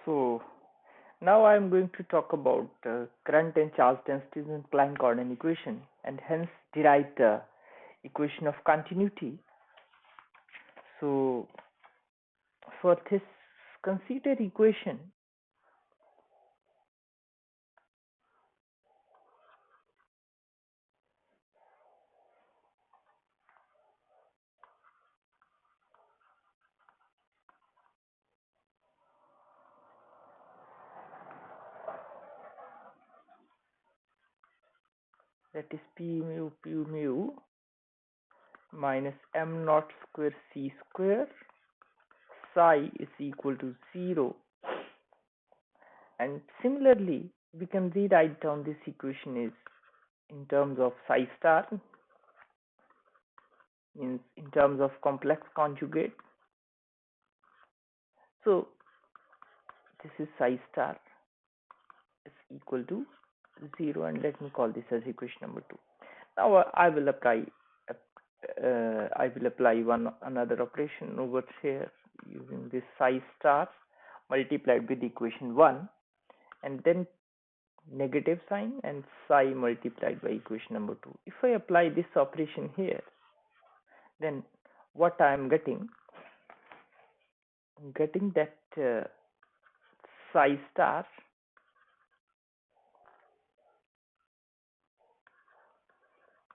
So now I am going to talk about current and charge densities in Klein-Gordan equation and hence derive the equation of continuity. So for this consider equation, that is p mu minus m naught square c square psi is equal to 0. And similarly we can rewrite down this equation is in terms of psi star, means in terms of complex conjugate. So this is psi star is equal to 0, and let me call this as equation number 2. Now I will apply one another operation over here using this psi star multiplied with equation 1 and then negative sign and psi multiplied by equation number 2. If I apply this operation here, then what I am getting, that psi star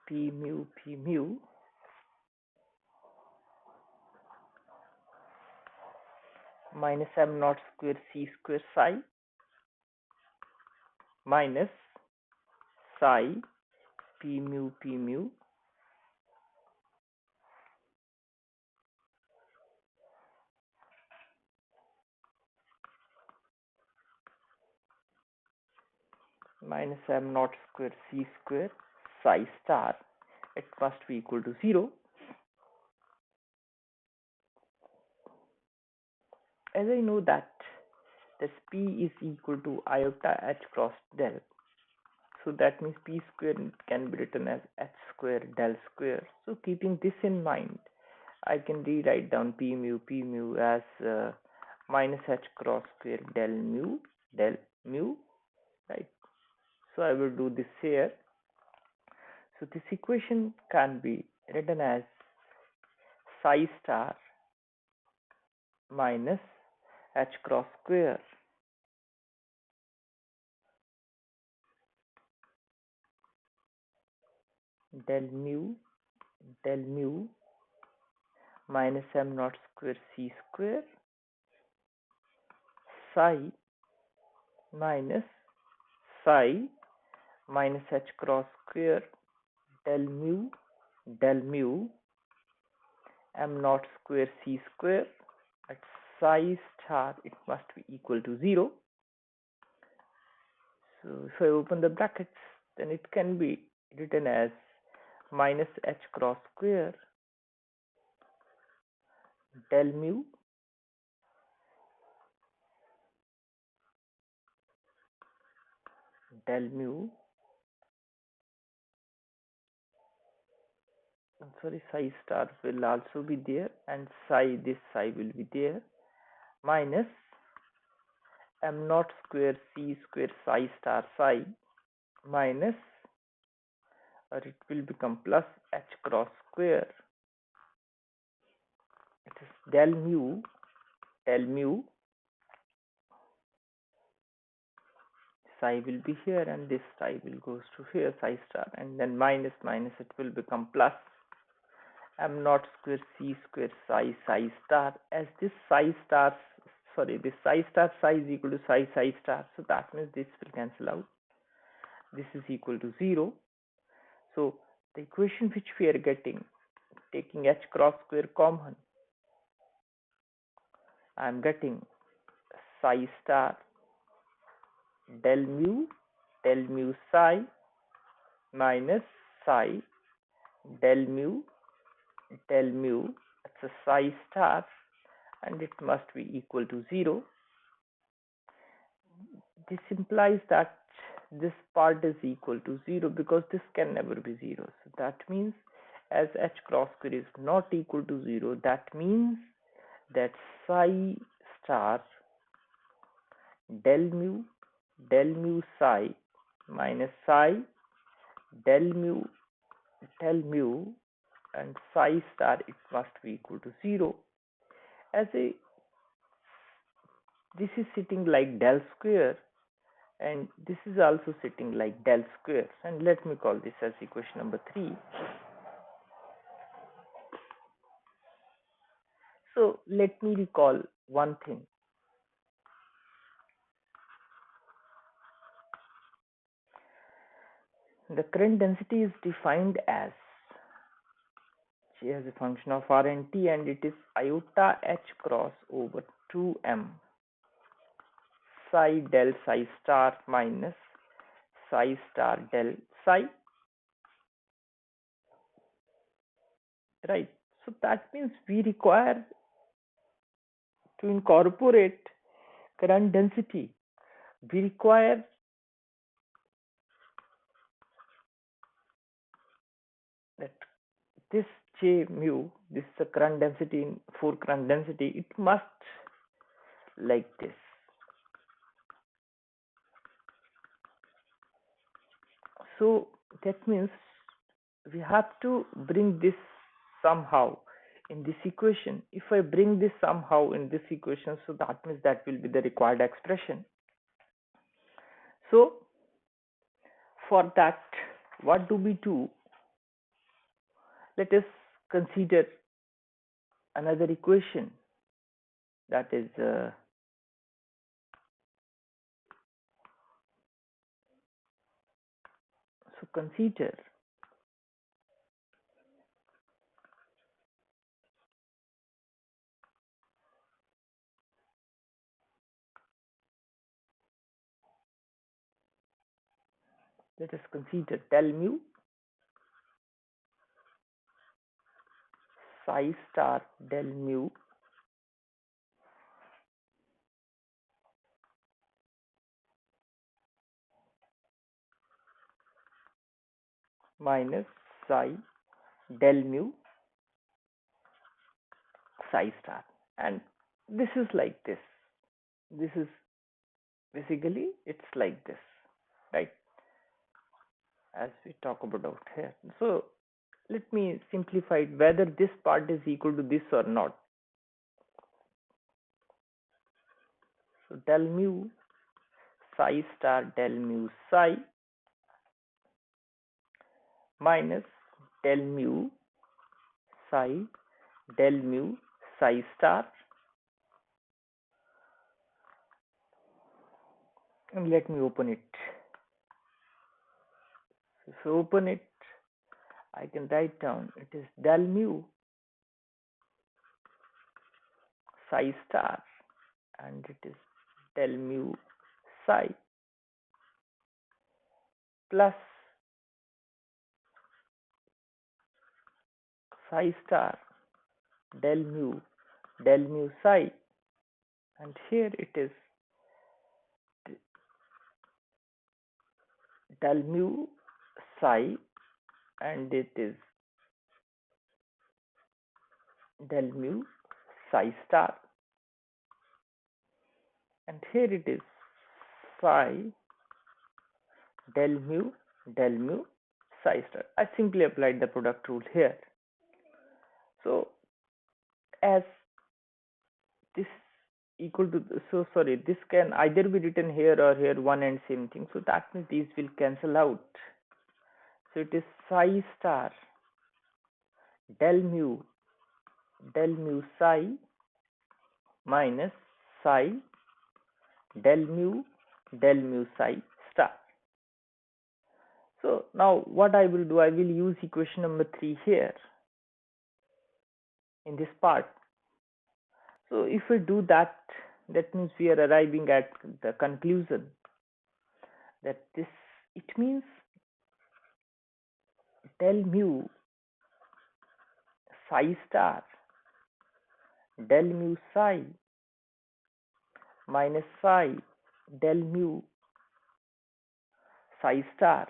p mu minus m naught square c square psi minus psi p mu minus m naught square c square psi star, it must be equal to 0. As I know that this p is equal to iota h cross del, so that means p square can be written as h square del square. So keeping this in mind, I can rewrite down p mu as minus h cross square del mu, right? So I will do this here. So this equation can be written as psi star minus h cross square del mu minus m naught square c square psi minus psi minus h cross square del mu m naught square c square at psi star, it must be equal to 0. So if I open the brackets, then it can be written as minus h cross square del mu psi star will also be there, and this psi will be there, minus m naught square c square psi star psi minus, or it will become plus h cross square, it is del mu psi will be here and this psi will goes to here, psi star, and then minus it will become plus m naught square c square psi star, as this psi star psi is equal to psi star, so that means this will cancel out, this is equal to 0. So the equation which we are getting, taking h cross square common, I am getting psi star del mu psi minus psi del mu, it's a psi star and it must be equal to 0. This implies that this part is equal to 0 because this can never be 0. So that means as h cross square is not equal to 0, that means that psi star del mu psi minus psi del mu and psi star, it must be equal to 0. As a this is sitting like del square, and this is also sitting like del square, and let me call this as equation number 3. So let me recall one thing. The current density is defined as J as a function of R and T, and it is iota h cross over 2m psi del psi star minus psi star del psi, right? So that means we require to incorporate current density. We require that this J mu, this is the current density in for current density, it must like this. So that means we have to bring this somehow in this equation. If I bring this somehow in this equation, so that means that will be the required expression. So for that, what do we do? Let us consider another equation, that is so consider let us consider del mu psi star del mu minus psi del mu psi star, and this is like this. This is basically it's like this, right? As we talk about out here. So let me simplify it, whether this part is equal to this or not. So del mu psi star del mu psi minus del mu psi del mu psi star, and let me open it. If I open it, I can write down it is del mu psi star, and it is del mu psi plus psi star del mu psi, and here it is del mu psi, and it is del mu psi star, and here it is psi del mu psi star. I simply applied the product rule here. So as this equal to, so sorry, this can either be written here or here, one and same thing, so that means these will cancel out. So it is psi star del mu psi minus psi del mu psi star. So now what I will do, I will use equation number 3 here in this part. So if we do that, that means we are arriving at the conclusion that this, it means del mu psi star del mu psi minus psi del mu psi star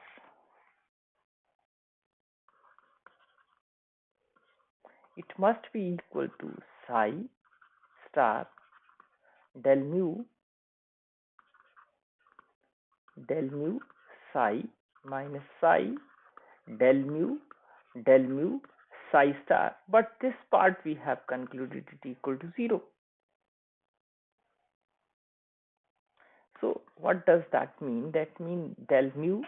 it must be equal to psi star del mu del mu psi minus psi del mu psi star, but this part we have concluded it equal to 0. So what does that mean? That means del mu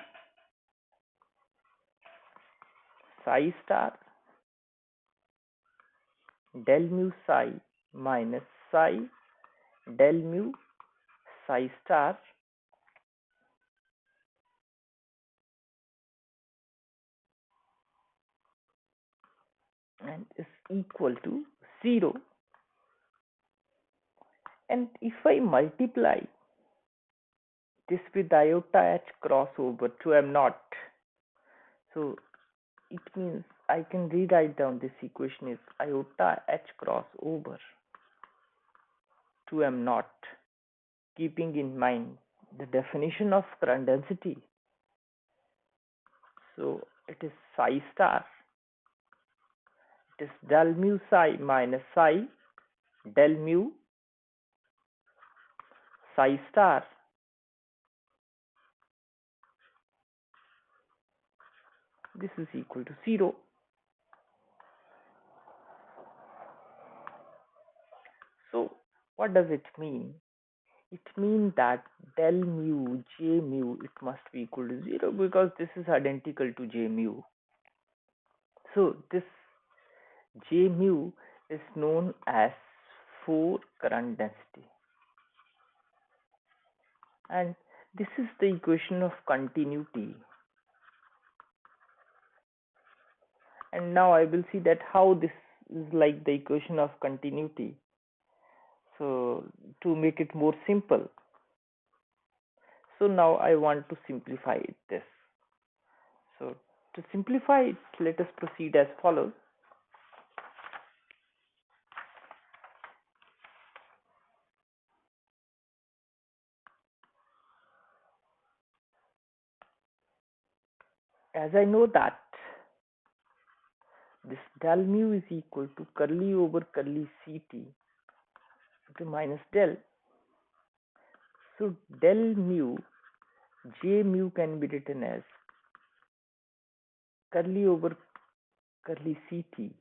psi star del mu psi minus psi del mu psi star and is equal to 0. And if I multiply this with iota h cross over 2m naught, so it means I can rewrite down this equation is iota h cross over 2m naught, keeping in mind the definition of current density. So it is psi star, it is del mu psi minus psi del mu psi star. This is equal to 0. So what does it mean? It means that del mu j mu it must be equal to 0 because this is identical to j mu. So this j mu is known as 4 current density, and this is the equation of continuity. And now I will see that how this is like the equation of continuity. So to make it more simple, so now I want to simplify this. So to simplify it, let us proceed as follows. As I know that this del mu is equal to curly over curly ct to minus del. So del mu j mu can be written as curly over curly ct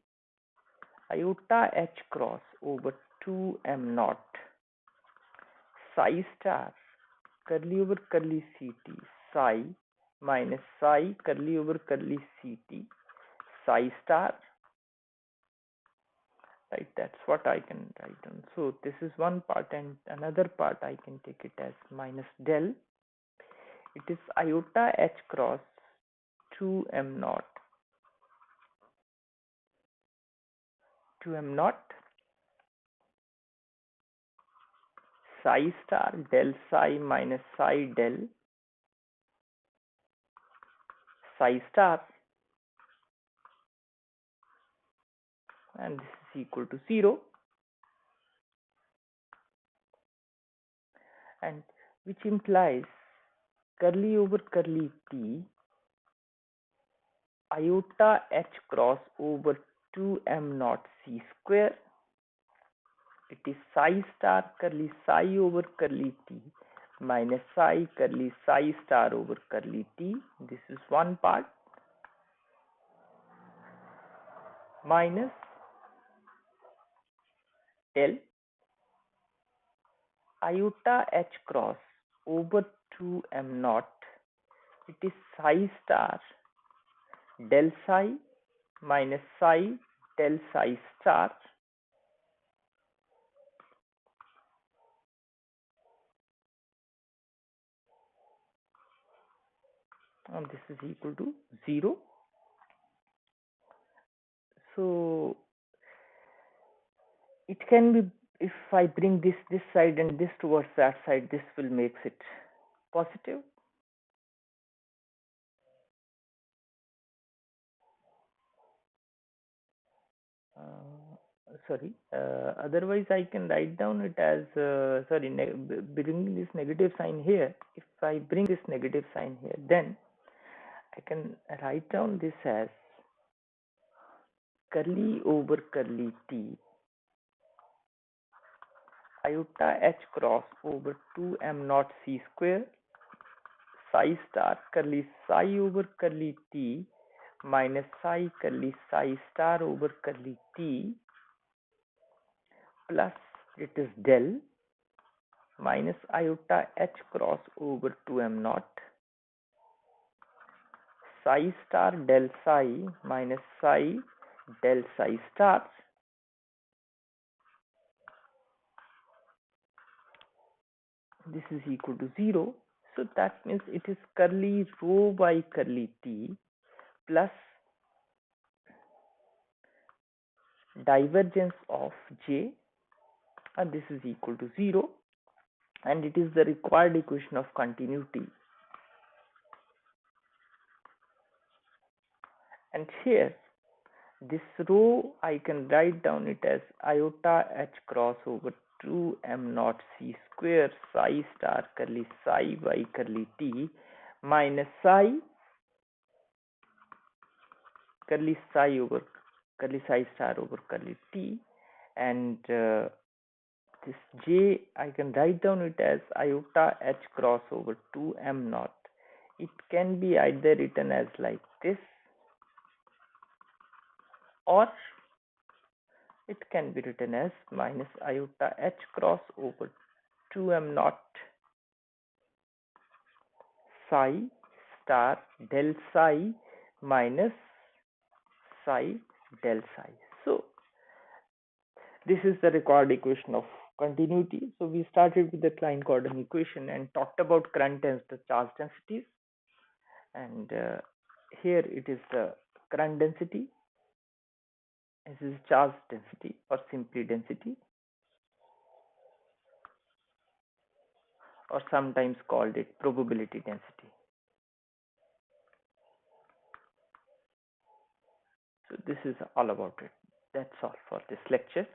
iota h cross over 2m naught psi star curly over curly ct psi minus psi curly over curly ct psi star. Right, that's what I can write down. So this is one part, and another part I can take it as minus del. It is iota h cross 2m naught 2m naught psi star del psi minus psi del psi star, and this is equal to 0, and which implies curly over curly t iota h cross over 2m naught c square. It is psi star curly psi over curly t minus psi curly psi star over curly t. This is one part, minus L iota h cross over 2m naught. It is psi star del psi minus psi del psi star, and this is equal to 0. So it can be, if I bring this side and this towards that side, this will makes it positive. Sorry, otherwise I can write down it as sorry, bringing this negative sign here. If I bring this negative sign here, then I can write down this as curly over curly t iota h cross over 2m naught c square psi star curly psi over curly t minus psi curly psi star over curly t plus it is del minus iota h cross over 2m naught psi star del psi minus psi del psi star. This is equal to 0. So that means it is curly rho by curly t plus divergence of j, and this is equal to 0, and it is the required equation of continuity. And here this rho I can write down it as iota h cross over 2m naught c square psi star curly psi by curly t minus psi curly psi over curly psi star over curly t, and this j I can write down it as iota h cross over 2m naught. It can be either written as like this, or it can be written as minus iota h cross over 2m naught psi star del psi minus psi del psi. So this is the required equation of continuity. So we started with the Klein-Gordan equation and talked about current and the charge densities, and here it is the current density, this is charge density or simply density, or sometimes called it probability density. So this is all about it. That's all for this lecture.